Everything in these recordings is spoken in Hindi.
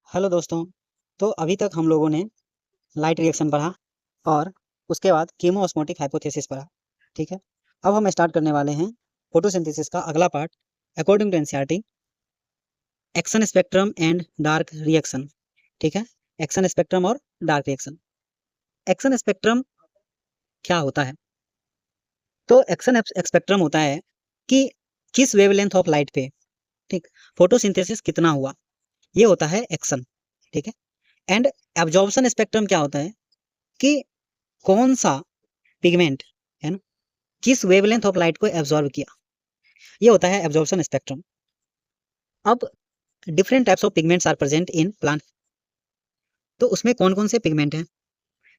हेलो दोस्तों। तो अभी तक हम लोगों ने लाइट रिएक्शन पढ़ा और उसके बाद कीमोऑस्मोटिक हाइपोथेसिस पढ़ा। ठीक है, अब हम स्टार्ट करने वाले हैं फोटोसिंथेसिस का अगला part according to NCERT, action spectrum and dark reaction. ठीक है, एक्शन स्पेक्ट्रम और डार्क रिएक्शन। एक्शन स्पेक्ट्रम क्या होता है? तो एक्शन स्पेक्ट्रम होता है कि किस वेवलेंथ ऑफ लाइट पे ठीक फोटोसिंथेसिस कितना हुआ, ये होता है एक्शन। ठीक है, एंड एब्जॉर्प्शन स्पेक्ट्रम क्या होता है कि कौन सा पिगमेंट है ना किस वेवलेंथ ऑफ लाइट को एब्जॉर्ब किया, ये होता है एब्जॉर्प्शन स्पेक्ट्रम। अब different types of pigments are present in plant. तो उसमें कौन कौन से पिगमेंट हैं?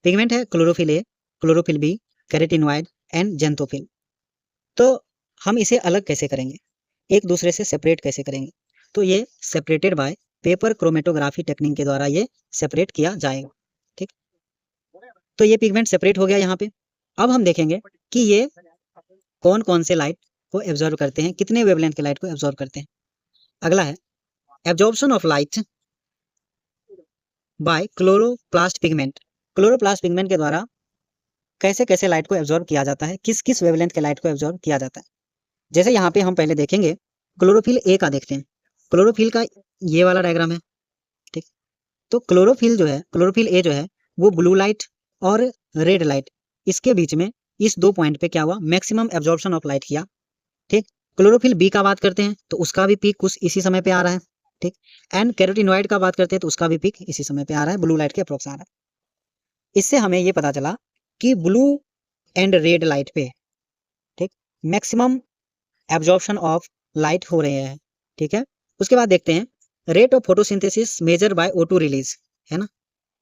पिगमेंट है chlorophyll A, chlorophyll B, carotenoid and xanthophyll. तो हम इसे अलग कैसे करेंगे, एक दूसरे से सेपरेट कैसे करेंगे? तो ये separated by paper chromatography technique के द्वारा ये सेपरेट किया जाएगा। ठीक, तो ये पिगमेंट सेपरेट हो गया यहाँ पे। अब हम देखेंगे कि ये कौन कौन से लाइट को एब्जॉर्व करते हैं, कितने वेवलेंथ के लाइट को एब्जॉर्व करते हैं। अगला है absorption of light bye chloroplast pigment. Chloroplast pigment के द्वारा कैसे कैसे लाइट को एब्जॉर्व किया जाता है, किस किस वेवलेंथ के लाइट को एब्जॉर्व किया जाता है। जैसे यहाँ पे हम पहले देखेंगे क्लोरोफिल ए का, देखते हैं क्लोरोफिल का ये वाला डायग्राम है। ठीक, तो क्लोरोफिल जो है, क्लोरोफिल ए जो है वो ब्लू लाइट और रेड लाइट, इसके बीच में इस दो पॉइंट पे क्या हुआ, मैक्सिमम एब्जॉर्प्शन ऑफ लाइट किया। ठीक, क्लोरोफिल बी का बात करते हैं तो उसका भी पीक कुछ इसी समय पे आ रहा है। ठीक, एंड कैरोटीनॉइड का बात करते हैं तो उसका भी पीक इसी समय पे आ रहा है, ब्लू लाइट के अप्रोक्स आ रहा है। इससे हमें ये पता चला कि ब्लू एंड रेड लाइट पे ठीक मैक्सिमम एब्जॉर्प्शन ऑफ लाइट हो रहे हैं। ठीक है, उसके बाद देखते हैं rate of photosynthesis measure by O2 release, है ना।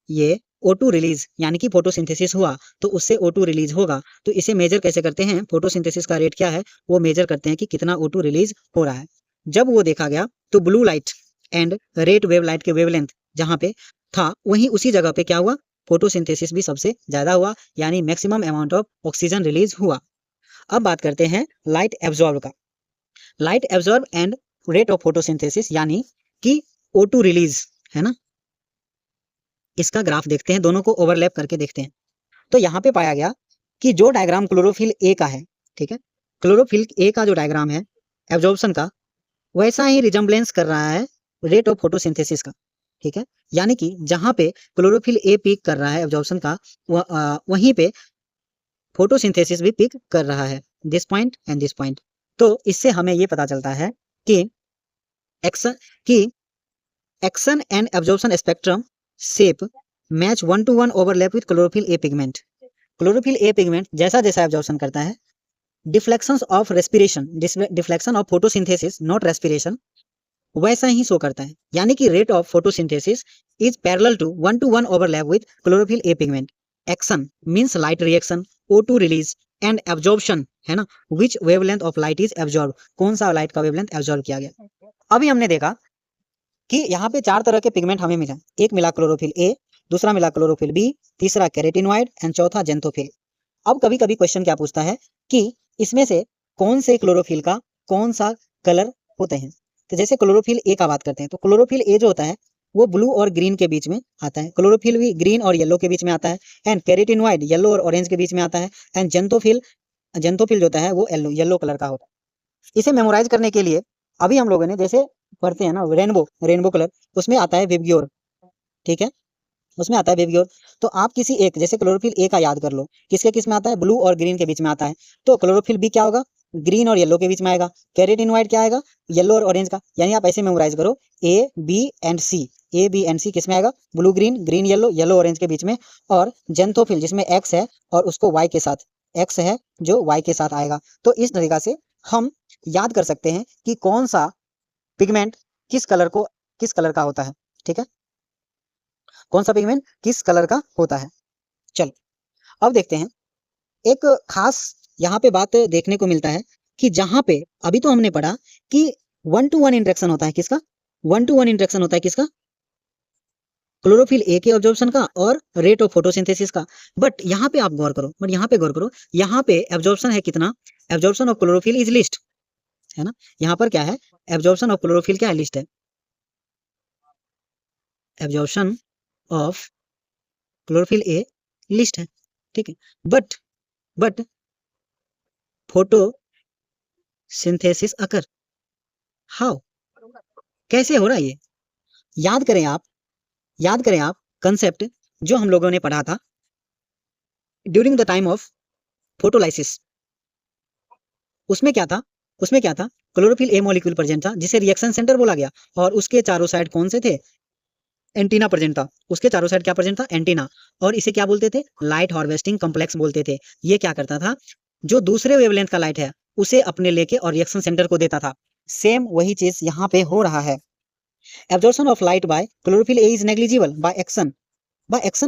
ये O2 रिलीज यानी कि फोटोसिंथेसिस हुआ तो उससे O2 रिलीज होगा, तो इसे मेजर कैसे करते हैं, फोटोसिंथेसिस का रेट क्या है वो मेजर करते हैं कि कितना O2 रिलीज हो रहा है। जब वो देखा गया तो blue light and red wave light के वेवलेंथ जहाँ पे था वहीं उसी जगह पे क्या हुआ, फोटोसिंथेसिस भी सबसे ज्यादा हुआ, यानी maximum amount of oxygen release हुआ। अब बात करते हैं लाइट एब्जॉर्ब का। Light absorb and rate of photosynthesis यानी कि O2 रिलीज, है ना। इसका ग्राफ देखते हैं, दोनों को ओवरलैप करके देखते हैं। तो यहाँ पे पाया गया कि जो डायग्राम क्लोरोफिल ए का है, ठीक है, क्लोरोफिल ए का जो डायग्राम है एब्जॉर्प्शन का, वैसा ही रिजम्बलेंस कर रहा है रेट ऑफ फोटोसिंथेसिस का। ठीक है, यानी कि जहाँ पे क्लोरोफिल ए पीक कर रहा है एब्जॉर्प्शन का, वहीं पे फोटोसिंथेसिस भी पीक कर रहा है, this point and this point. तो इससे हमें ये पता चलता है कि एक्शन की action and absorption spectrum shape match 1 to 1 overlap with chlorophyll A pigment. Chlorophyll A pigment जैसा जैसा एब्जॉर्प्शन करता है, deflections of respiration, deflection of photosynthesis not respiration, वैसा ही शो करता है। यानी कि rate of photosynthesis is parallel to 1 to 1 overlap with chlorophyll A pigment. Action means light reaction, O2 release and absorption, है ना, which wavelength of light is absorb, कौन सा लाइट का वेवलेंथ एब्जॉर्ब किया गया। अभी हमने देखा कि यहाँ पे चार तरह के पिगमेंट हमें मिला, एक मिला क्लोरोफिल ए, दूसरा मिला क्लोरोफिल बी, तीसरा कैरोटीनॉइड एंड चौथा जेंथोफिल। अब कभी कभी क्वेश्चन क्या पूछता है कि इसमें से कौन से क्लोरोफिल का कौन सा कलर होते हैं। तो जैसे क्लोरोफिल ए का बात करते हैं तो क्लोरोफिल ए जो होता है वो ब्लू और ग्रीन के बीच में आता है, क्लोरोफिल भी ग्रीन और येलो के बीच में आता है, एंड कैरोटीनॉइड येलो और ऑरेंज के बीच में आता है, एंड जेंथोफिल, जेंथोफिल जो होता है वो येलो येलो कलर का होता है। इसे मेमोराइज करने के लिए अभी हम लोगों ने जैसे पढ़ते हैं ना रेनबो, रेनबो कलर, उसमें आता है विबग्योर। ठीक है, उसमें आता है बेबी और, तो आप किसी एक जैसे क्लोरोफिल ए का याद कर लो, किसके किस में आता है, ब्लू और ग्रीन के बीच में आता है। तो क्लोरोफिल बी क्या होगा, ग्रीन और येलो के बीच में आएगा। कैरोटीनॉइड क्या आएगा, येलो और ऑरेंज का। यानी आप ऐसे मेमोराइज करो A B and C, A B and C किस में आएगा, blue green, green yellow, yellow orange के बीच में। और जेंथोफिल जिसमें एक्स है और उसको वाई के साथ, एक्स है जो वाई के साथ आएगा। तो इस तरीका से हम याद कर सकते हैं कि कौन सा पिगमेंट किस कलर को, किस कलर का होता है। ठीक है, कौन सा पिगमेंट किस कलर का होता है। चलो अब देखते हैं एक खास यहाँ पे बात देखने को मिलता है कि जहां पे अभी तो हमने पढ़ा कि 1 to 1 इंटरेक्शन होता है, किसका, 1 to 1 इंटरेक्शन होता है, किसका, क्लोरोफिल ए के ऑब्जॉर्प्शन का और रेट ऑफ फोटोसिंथेसिस का। बट यहाँ पे आप गौर करो, बट यहाँ पे गौर करो, यहाँ पे एब्जॉर्प्शन है कितना, absorption of chlorophyll is list, है ना। यहाँ पर क्या है, एब्जॉर्प्शन ऑफ क्लोरोफिल क्या है, लिस्ट है। Absorption of chlorophyll A list है, ठीक है। But photo synthesis occur, how, कैसे हो रहा है ये? याद करें आप कंसेप्ट जो हम लोगों ने पढ़ा था during the time of photolysis. उसमें क्या था? क्लोरोफिल ए मॉलिक्यूल प्रेजेंट था जिसे रिएक्शन सेंटर बोला गया, और उसके चारों साइड कौन से थे? एंटीना प्रेजेंट था। उसके चारों साइड क्या प्रेजेंट था? एंटीना। और इसे क्या बोलते थे? लाइट हार्वेस्टिंग कॉम्प्लेक्स बोलते थे। ये क्या करता था? जो दूसरे वेवलेंथ का लाइट है उसे अपने लेके और रिएक्शन सेंटर को देता था। सेम वही चीज यहाँ पे हो रहा है। Absorption of light by chlorophyll A is negligible by action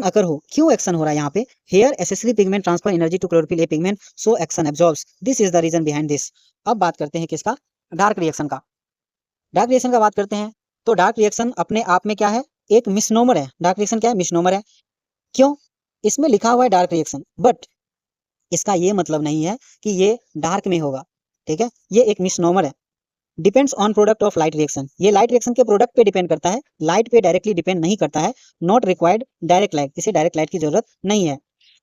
occur हो। क्यों एक्शन हो रहा है यहाँ पे? Here accessory pigment transfer energy to chlorophyll A pigment, so action absorbs, this is the reason behind this. अब बात करते हैं किसका? डार्क रिएक्शन का। डार्क रिएक्शन का बात करते हैं तो डार्क रिएक्शन अपने आप में क्या है? एक मिसनोमर है। डार्क रिएक्शन क्या है? मिसनोमर है। क्यों? इसमें लिखा हुआ है डार्क रिएक्शन, बट इसका ये मतलब नहीं है कि ये डार्क में होगा, ठीक है। ये एक मिसनोमर है। Depends on product of light reaction, ये लाइट रिएक्शन के प्रोडक्ट पे डिपेंड करता है, लाइट पे डायरेक्टली डिपेंड नहीं करता है। नॉट रिक्वायर्ड डायरेक्ट लाइट, इसे डायरेक्ट लाइट की जरूरत नहीं है।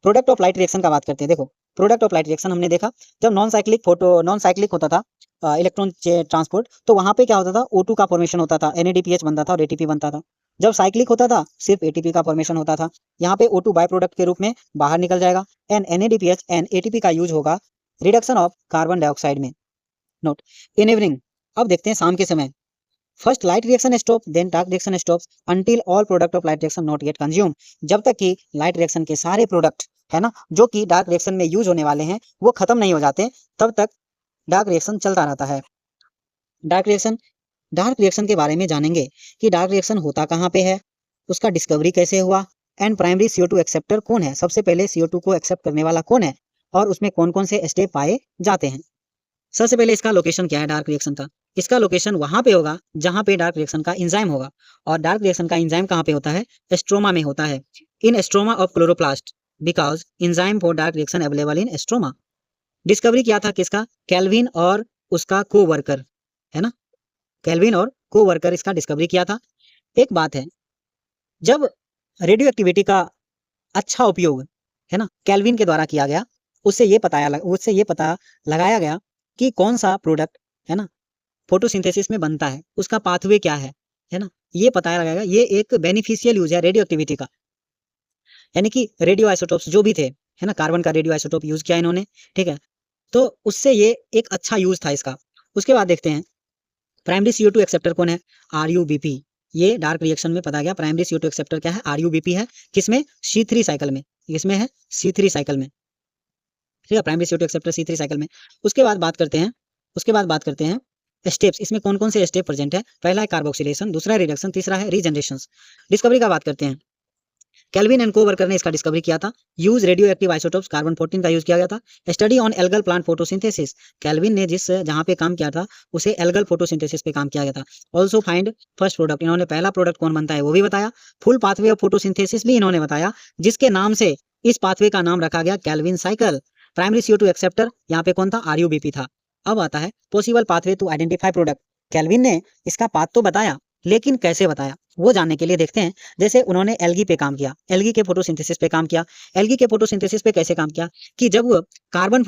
प्रोडक्ट ऑफ लाइट रिएक्शन का बात करते हैं। देखो, प्रोडक्ट ऑफ लाइट रिएक्शन हमने देखा जब नॉन साइक्लिक होता था इलेक्ट्रॉन ट्रांसपोर्ट, तो वहां पे क्या होता था? O2 का फॉर्मेशन होता था, NADPH बनता था और ATP बनता था। जब साइक्लिक होता था सिर्फ ATP का फॉर्मेशन होता था। यहाँ पे O2 बाय प्रोडक्ट के रूप में बाहर निकल जाएगा एंड NADPH एंड ATP का यूज होगा रिडक्शन ऑफ कार्बन डाइऑक्साइड में। नोट इन इवनिंग, अब देखते हैं शाम के समय। First light reaction stop then dark reaction stops until all product of light reaction not get consume. जब तक कि लाइट रिएक्शन के सारे प्रोडक्ट है ना जो कि डार्क रिएक्शन में यूज होने वाले हैं वो खत्म नहीं हो जाते, तब तक डार्क रिएक्शन चलता रहता है। डार्क रिएक्शन के बारे में जानेंगे कि डार्क रिएक्शन होता कहाँ पे है, उसका डिस्कवरी कैसे हुआ, एंड प्राइमरी CO2 एक्सेप्टर कौन है, सबसे पहले CO2 को एक्सेप्ट करने वाला कौन है, और उसमें कौन कौन से स्टेप पाए जाते हैं। सबसे पहले इसका लोकेशन क्या है डार्क रिएक्शन का? इसका लोकेशन वहां पे होगा जहां पे डार्क रिएक्शन का एंजाइम होगा। और डार्क रिएक्शन का एंजाइम कहाँ पे होता है? स्ट्रोमा में होता है, इन stroma of chloroplast, because enzyme for dark reaction available in stroma. Discovery किया था किसका? केल्विन और उसका कोवर्कर, है ना। केल्विन और कोवर्कर इसका डिस्कवरी किया था। एक बात है, जब रेडियो एक्टिविटी का अच्छा उपयोग है ना केल्विन के द्वारा किया गया, उससे ये पता लगाया गया कि कौन सा प्रोडक्ट है ना फोटोसिंथेसिस में बनता है, उसका पाथवे क्या है ना, ये पता लगाएगा। ये एक बेनिफिशियल यूज है रेडियो एक्टिविटी का, यानी कि रेडियो आइसोटोप्स जो भी थे है ना, कार्बन का रेडियो आइसोटोप यूज किया इन्होंने, ठीक है। तो उससे ये एक अच्छा यूज था इसका। उसके बाद देखते हैं प्राइमरी CO2 एक्सेप्टर कौन है? RUBP। ये डार्क रिएक्शन में पता गया प्राइमरी CO2 एक्सेप्टर क्या है? RUBP है। किसमें? C3 साइकिल में। किसमें है? C3 साइकिल में, ठीक है। Primary CO2 acceptor C3 cycle में। उसके बाद बात करते हैं स्टेप्स। इसमें कौन कौन से स्टेप प्रेजेंट है? पहला है कार्बोक्सिलेशन, दूसरा है रिडक्शन, तीसरा है रीजनरेशन। डिस्कवरी का बात करते हैं। केल्विन एंड कोवर्कर ने इसका डिस्कवरी किया था। Use radio active isotopes carbon 14 का यूज किया गया था। Study on algal plant photosynthesis, kelvin ने जहां पे काम किया था उसे एल्गल फोटोसिंथेसिस पे काम किया गया था। ऑल्सो फाइंड फर्स्ट प्रोडक्ट, इन्होंने पहला प्रोडक्ट कौन बनता है वो भी बताया। फुल पाथवे ऑफ फोटोसिंथेसिस भी इन्होंने बताया, जिसके नाम से इस पाथवे का नाम रखा गया Calvin cycle. Primary CO2 acceptor यहाँ पे कौन था? RUBP था। अब आता है possible pathway to identify product. Calvin ने इसका पाथ तो बताया, लेकिन कैसे बताया वो जानने के लिए देखते हैं। जैसे उन्होंने एल्गी पे काम किया, एल्गी के फोटोसिंथेसिस पे काम किया। एल्गी के फोटोसिंथेसिस पे कैसे काम किया कि जब वो कार्बन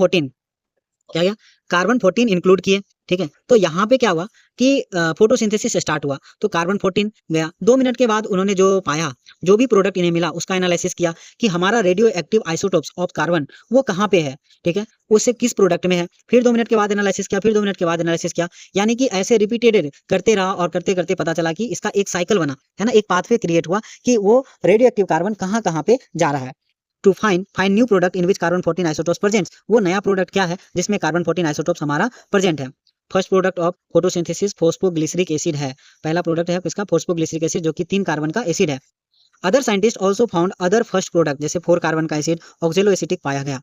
14 इंक्लूड किए, ठीक है। तो यहाँ पे क्या हुआ कि फोटोसिंथेसिस स्टार्ट हुआ, तो कार्बन 14 गया। 2 मिनट के बाद उन्होंने जो पाया, जो भी प्रोडक्ट इन्हें मिला उसका एनालिसिस किया कि हमारा radio active isotopes of carbon वो कहाँ पे है, ठीक है, उससे किस प्रोडक्ट में है। फिर 2 मिनट के बाद एनालिसिस किया, फिर 2 मिनट के बाद एनालिसिस किया, यानी कि ऐसे रिपीटेड करते रहा और करते करते पता चला कि इसका एक साइकिल बना, है ना, एक पाथवे क्रिएट हुआ कि वो रेडियो एक्टिव कार्बन कहाँ कहाँ पे जा रहा है। To find new product in which carbon 14 isotopes present, वो नया प्रोडक्ट क्या है जिसमें कार्बन 14 आइसोटोप्स हमारा प्रेजेंट है। First product of photosynthesis phosphoglyceric acid है। पहला प्रोडक्ट है किसका? फोस्फोग्लिसरिक एसिड, जो कि 3 कार्बन का एसिड है। Other scientist also found other first product, जैसे 4 कार्बन का एसिड ऑक्जेलो एसिटिक पाया गया।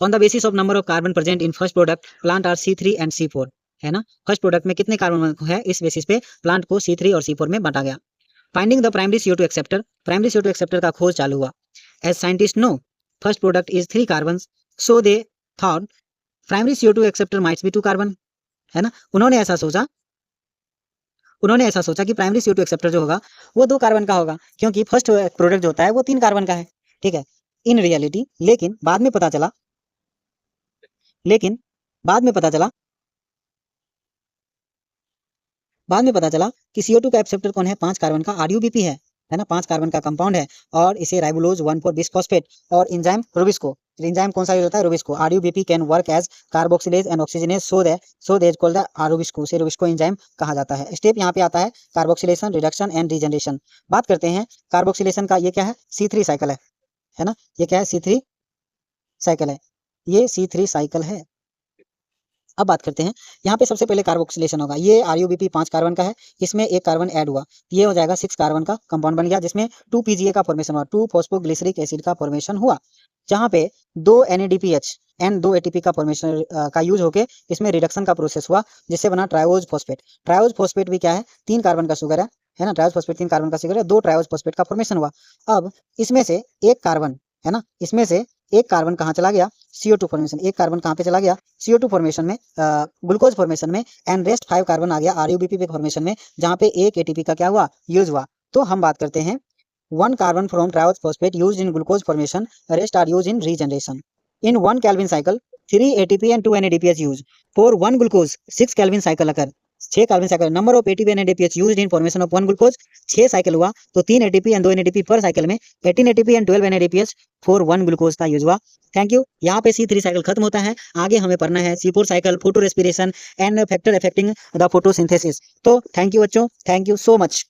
On the basis of number of carbon present in first product plant are C3 and C4, है ना। फर्स्ट प्रोडक्ट में कितने कार्बन है इस बेसिस पे प्लांट को C3 और C4 में बांटा गया। Finding the primary CO2 acceptor, primary CO2 acceptor का खोज चालू हुआ। As scientist know first product is 3 carbon, so they thought primary CO2 acceptor might be 2 carbon, है ना। उन्होंने उन्होंने ऐसा सोचा कि प्राइमरी CO2 एक्सेप्टर जो होगा वो 2 कार्बन का होगा, क्योंकि फर्स्ट प्रोडक्ट जो होता है वो 3 कार्बन का है, ठीक है। इन रियलिटी लेकिन बाद में पता चला कि CO2 का एक्सेप्टर कौन है, 5 कार्बन का RUBP है ना, 5 कार्बन का कंपाउंड है और इसे राइबोलोज 1,4-बिसफॉस्फेट और एंजाइम रुबिस्को, एंजाइम कौन सा यूज होता है, rubisco. RUBP can work as carboxylase and oxygenase so they called the rubisco, से रुबिस्को एंजाइम कहा जाता है। स्टेप यहाँ पे आता है कार्बोक्सिलेशन, रिडक्शन एंड रीजनरेशन। बात करते हैं कार्बोक्सिलेशन का, ये क्या है, C3 साइकिल है ना, ये क्या है, C3 साइकिल है, ये C3 साइकिल है। अब बात करते हैं, यहाँ पे सबसे पहले कार्बोक्सिलेशन होगा, ये RUBP 5 कार्बन का है, इसमें एक कार्बन ऐड हुआ, ये हो जाएगा 6 कार्बन का कंपाउंड बन गया, जिसमें 2 PGA का फॉर्मेशन हुआ, 2 फॉस्फोग्लिसरिक एसिड का फॉर्मेशन हुआ, जहाँ पे 2 NADPH एंड 2 ATP का फॉर्मेशन का यूज होके इसमें रिडक्शन का प्रोसेस हुआ, जिससे बना ट्रायोज फॉस्फेट। ट्रायोज फॉस्फेट भी क्या है, 3 कार्बन का शुगर है ना, ट्रायोज फॉस्फेट 3 कार्बन का शुगर है, 2 ट्रायोज फॉस्फेट का फॉर्मेशन हुआ। अब इसमें से एक कार्बन है ना, इसमें से एक कार्बन कहाँ चला गया, CO2 फॉर्मेशन, एक कार्बन कहाँ पे चला गया, CO2 फॉर्मेशन में, ग्लूकोज फॉर्मेशन में, एंड रेस्ट 5 कार्बन आ गया RUBP फॉर्मेशन में, जहाँ पे एक ATP का क्या हुआ, यूज हुआ। तो हम बात करते हैं 1 carbon from triose phosphate used in glucose formation, rest are used in regeneration. In 1 Kelvin cycle, 3 ATP and 2 NADPH used. For 1 glucose, 6 Kelvin cycle occur. 6 Kelvin cycle. Number of ATP and NADPH used in formation of 1 glucose, 6 cycle हुआ, तो 3 ATP and 2 NADP पर साइकिल में 18 ATP and 12 NADPH for 1 glucose का यूज हुआ। Thank you. यहाँ पे C3 साइकिल खत्म होता है, आगे हमें पढ़ना है C4 cycle, photo respiration and factor affecting the photosynthesis. तो थैंक यू बच्चों, थैंक यू सो मच।